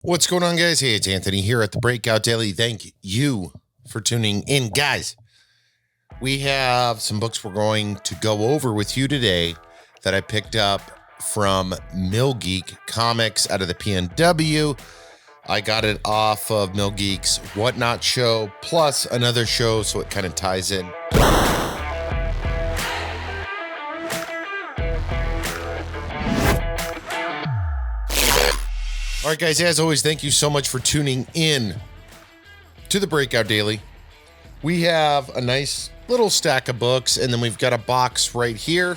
What's going on, guys? Hey, it's Anthony here at the Breakout Daily. Thank you for tuning in, guys. We have some books we're going to go over with you today that I picked up from Millgeek Comics out of the PNW. I got it off of Millgeek's Whatnot show, plus another show, so it kind of ties in. All right, guys, as always, thank you so much for tuning in to the Breakout Daily. We have a nice little stack of books, and then we've got a box right here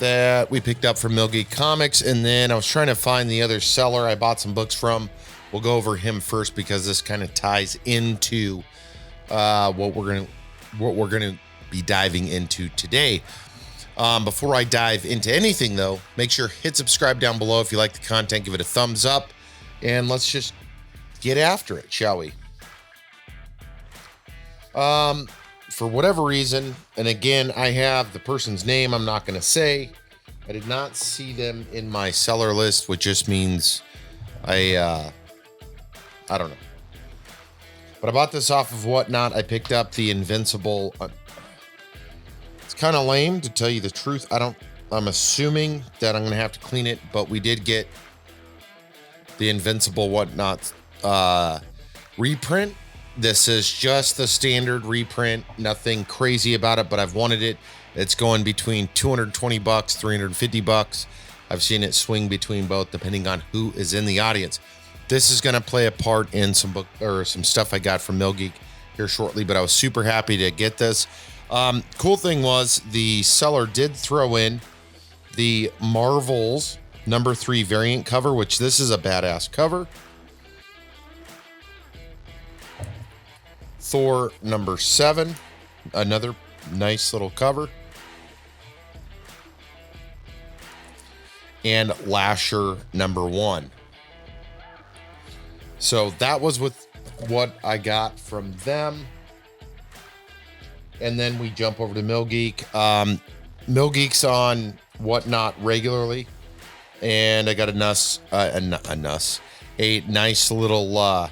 that we picked up from Millgeek Comics, and then I was trying to find the other seller I bought some books from. We'll go over him first because this kind of ties into what we're gonna be diving into today. Before I dive into anything, though, make sure hit subscribe down below if you like the content. Give it a thumbs up, and let's just get after it, shall we? For whatever reason, and again, I have the person's name I'm not going to say. I did not see them in my seller list, which just means I don't know. But I bought this off of Whatnot. I picked up the Invincible. It's kind of lame, to tell you the truth. I'm assuming that I'm going to have to clean it, but we did get the Invincible Whatnot reprint. This is just the standard reprint, nothing crazy about it, but I've wanted it. It's going between $220, $350. I've seen it swing between both depending on who is in the audience. This is going to play a part in some book or some stuff I got from Millgeek here shortly, but I was super happy to get this. Cool thing was the seller did throw in the Marvels #3 variant cover, which this is a badass cover. Thor #7, another nice little cover. And Lasher #1. So that was with what I got from them. And then we jump over to Millgeek. Millgeek's on Whatnot regularly. And I got a nice little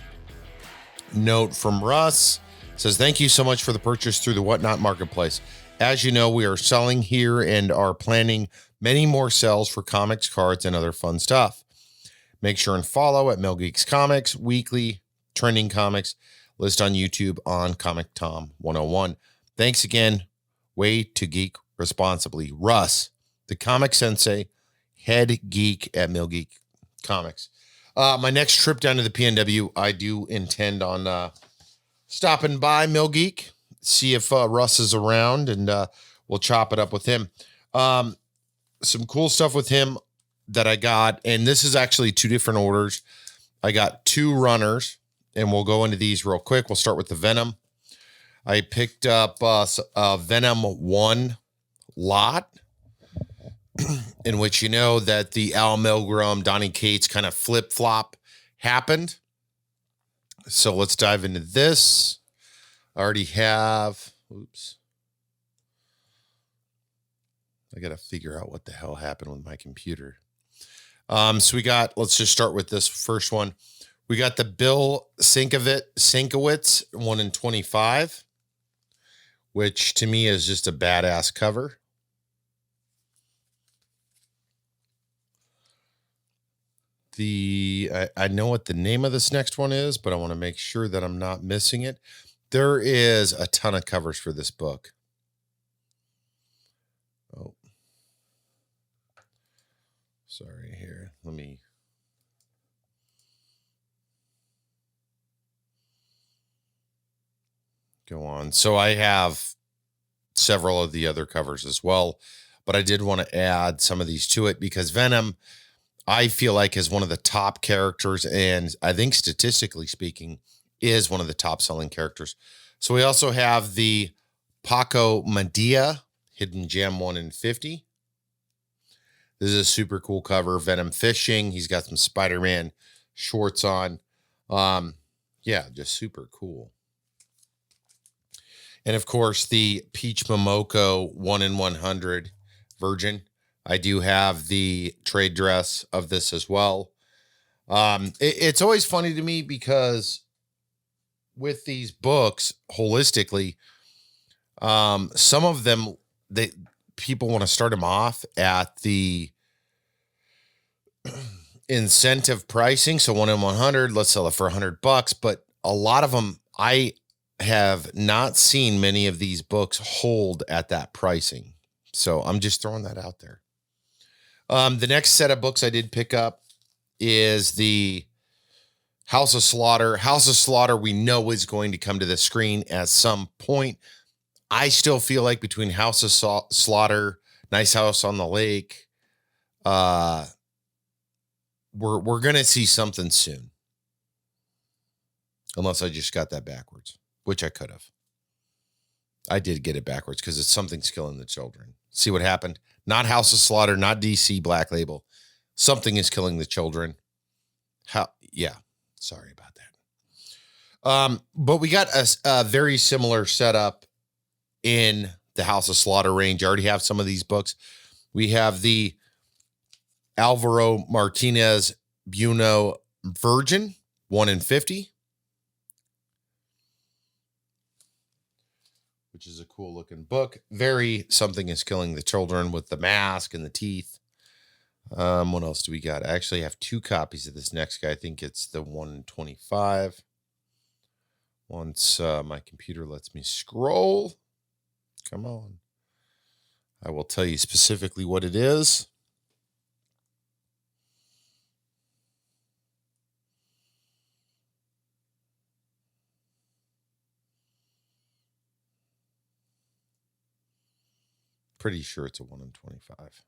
note from Russ. It says, thank you so much for the purchase through the Whatnot marketplace. As you know, we are selling here and are planning many more sales for comics, cards, and other fun stuff. Make sure and follow at Millgeek's Comics, weekly trending comics, list on YouTube on ComicTom 101. Thanks again. Way to geek responsibly. Russ, the comic sensei, head geek at Millgeek Comics. My next trip down to the PNW, I do intend on stopping by Millgeek, see if Russ is around, and we'll chop it up with him. Some cool stuff with him that I got, and this is actually two different orders. I got two runners, and we'll go into these real quick. We'll start with the Venom. I picked up a Venom 1 lot, in which you know that the Al Milgrom, Donny Cates kind of flip-flop happened. So let's dive into this. I already have, I got to figure out what the hell happened with my computer. So let's just start with this first one. We got the Bill Sienkiewicz 1 in 25, which to me is just a badass cover. I know what the name of this next one is, but I want to make sure that I'm not missing it. There is a ton of covers for this book. Oh, sorry here. Let me. Go on. So I have several of the other covers as well, but I did want to add some of these to it because Venom, I feel like, is one of the top characters, and I think statistically speaking is one of the top selling characters. So we also have the Paco Medea Hidden Gem 1 in 50. This is a super cool cover. Venom fishing. He's got some Spider-Man shorts on. Yeah, just super cool. And of course, the Peach Momoko 1 in 100 Virgin. I do have the trade dress of this as well. It's always funny to me because with these books holistically, some of them, people want to start them off at the incentive pricing. So 1 in 100, let's sell it for $100. But a lot of them, I have not seen many of these books hold at that pricing. So I'm just throwing that out there. The next set of books I did pick up is the House of Slaughter. House of Slaughter, we know is going to come to the screen at some point. I still feel like between House of Slaughter, Nice House on the Lake, we're going to see something soon. Unless I just got that backwards, which I could have. I did get it backwards because it's Something's Killing the Children. See what happened? Not House of Slaughter, not DC Black Label. Something is Killing the Children. Yeah, sorry about that. But we got a very similar setup in the House of Slaughter range. I already have some of these books. We have the Alvaro Martinez Buono Virgin, 1 in 50. Which is a cool looking book. Very Something is Killing the Children with the mask and the teeth. What else do we got? I actually have 2 copies of this next guy. I think it's the 1 in 25. Once my computer lets me scroll. Come on. I will tell you specifically what it is. Pretty sure it's a 1 in 25.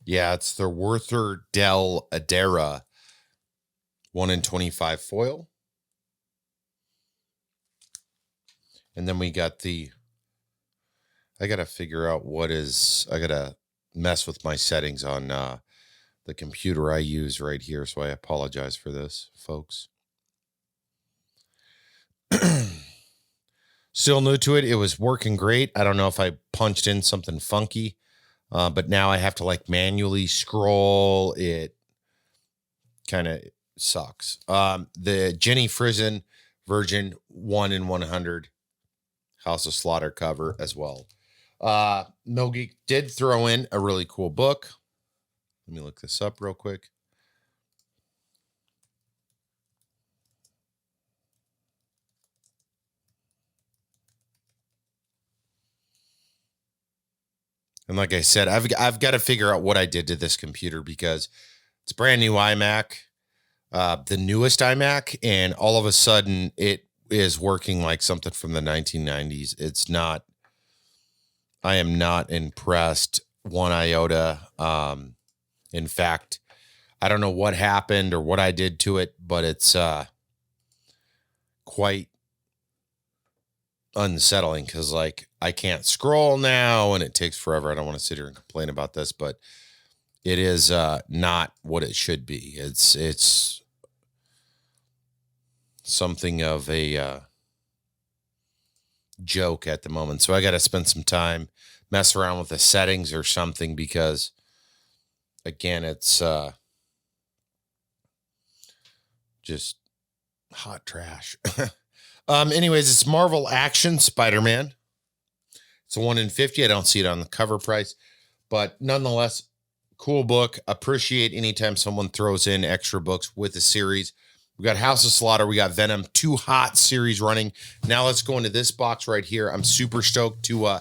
Yeah, it's the Werther del Adera 1 in 25 foil. And then we got I got to figure out I got to mess with my settings on the computer I use right here. So I apologize for this, folks. Still new to it. It was working great. I don't know if I punched in something funky, but now I have to like manually scroll. It kind of sucks. The Jenny Frison Virgin 1 in 100 House of Slaughter cover as well. Millgeek did throw in a really cool book. Let me look this up real quick. And like I said, I've got to figure out what I did to this computer because it's brand new iMac, the newest iMac, and all of a sudden it is working like something from the 1990s. It's not. I am not impressed one iota. In fact, I don't know what happened or what I did to it, but it's quite unsettling because like I can't scroll now and it takes forever. I don't want to sit here and complain about this, but it is not what it should be. It's something of a joke at the moment. So I got to spend some time mess around with the settings or something because again, it's just hot trash. Anyways, it's Marvel Action Spider-Man. It's a 1 in 50. I don't see it on the cover price, but nonetheless, cool book. Appreciate anytime someone throws in extra books with the series. We got House of Slaughter. We got Venom. 2 hot series running. Now let's go into this box right here. I'm super stoked to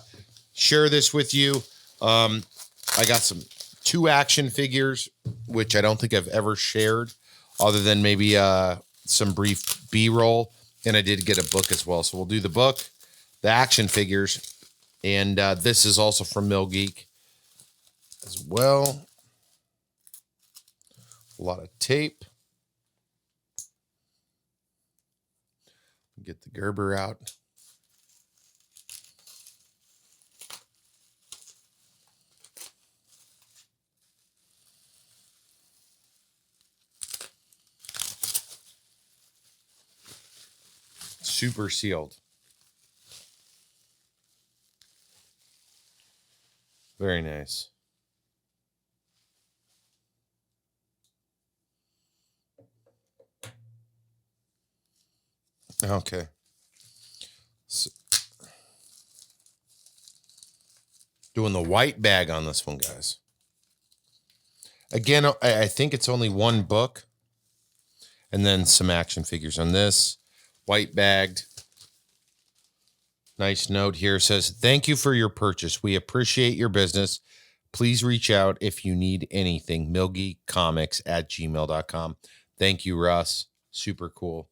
share this with you. I got 2 action figures, which I don't think I've ever shared other than maybe some brief B-roll. And I did get a book as well. So we'll do the book, the action figures, and this is also from Millgeek as well. A lot of tape. Get the Gerber out. super sealed. Very nice. Okay. So, doing the white bag on this one, guys. Again, I think it's only one book. And then some action figures on this. White bagged. Nice note here. Says, thank you for your purchase. We appreciate your business. Please reach out if you need anything. Millgeekcomics@gmail.com. Thank you, Russ. Super cool.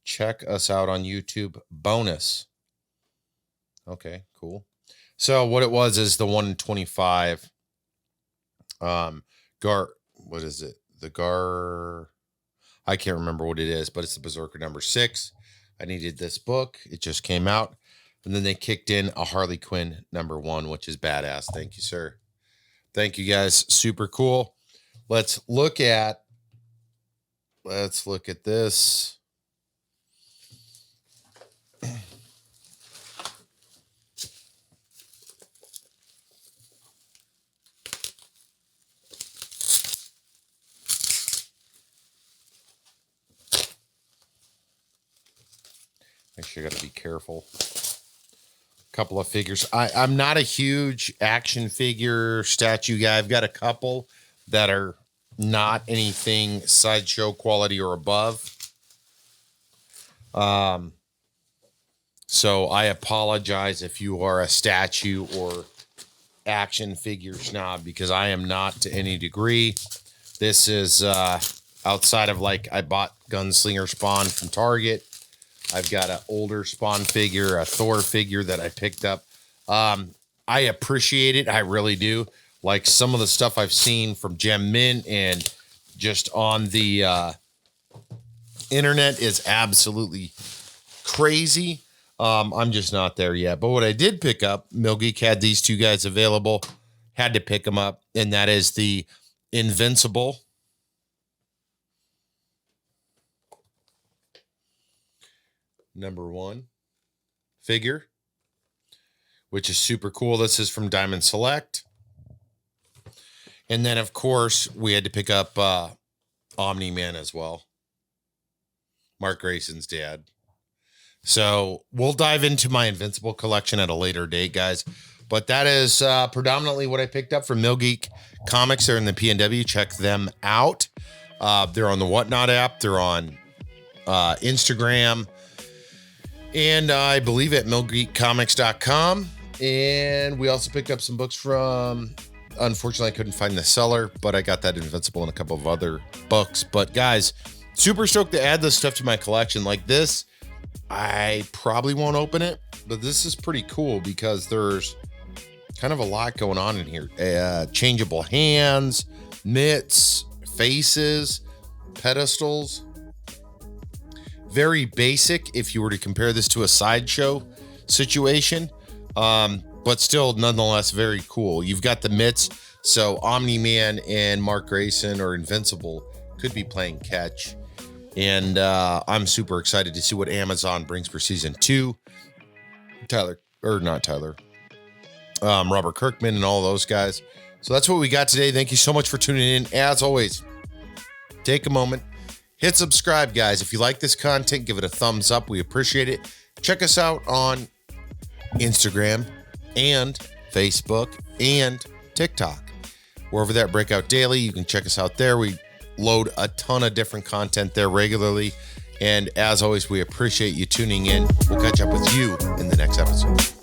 Check us out on YouTube. Bonus. Okay, cool. So what it was is the 125 what is it? I can't remember what it is, but it's the Berserker number 6. I needed this book. It just came out. And then they kicked in a Harley Quinn number 1, which is badass. Thank you, sir. Thank you, guys. Super cool. Let's look at this. Actually, I got to be careful. Couple of figures. I'm not a huge action figure statue guy. I've got a couple that are not anything sideshow quality or above. So I apologize if you are a statue or action figure snob, because I am not to any degree. This is outside of, like, I bought Gunslinger Spawn from Target. I've got an older Spawn figure, a Thor figure that I picked up. I appreciate it. I really do. Like, some of the stuff I've seen from Gem Mint and just on the internet is absolutely crazy. I'm just not there yet. But what I did pick up, Millgeek had these two guys available. Had to pick them up. And that is the Invincible number 1 figure, which is super cool. This is from Diamond Select. And then, of course, we had to pick up Omni-Man as well. Mark Grayson's dad. So we'll dive into my Invincible collection at a later date, guys. But that is predominantly what I picked up from Millgeek Comics. They're in the PNW. Check them out. They're on the Whatnot app. They're on Instagram. And I believe at millgeekcomics.com. And we also picked up some books from, unfortunately, I couldn't find the seller, but I got that Invincible and a couple of other books. But guys, super stoked to add this stuff to my collection. Like this, I probably won't open it, but this is pretty cool because there's kind of a lot going on in here. Changeable hands, mitts, faces, pedestals. Very basic if you were to compare this to a sideshow situation, but still nonetheless very cool. You've got the mitts, so Omni-Man and Mark Grayson or Invincible could be playing catch. And I'm super excited to see what Amazon brings for season 2. Robert Kirkman and all those guys. So that's what we got today. Thank you so much for tuning in. As always, take a moment. Hit subscribe, guys. If you like this content, give it a thumbs up. We appreciate it. Check us out on Instagram and Facebook and TikTok. We're over there at Breakout Daily. You can check us out there. We load a ton of different content there regularly. And as always, we appreciate you tuning in. We'll catch up with you in the next episode.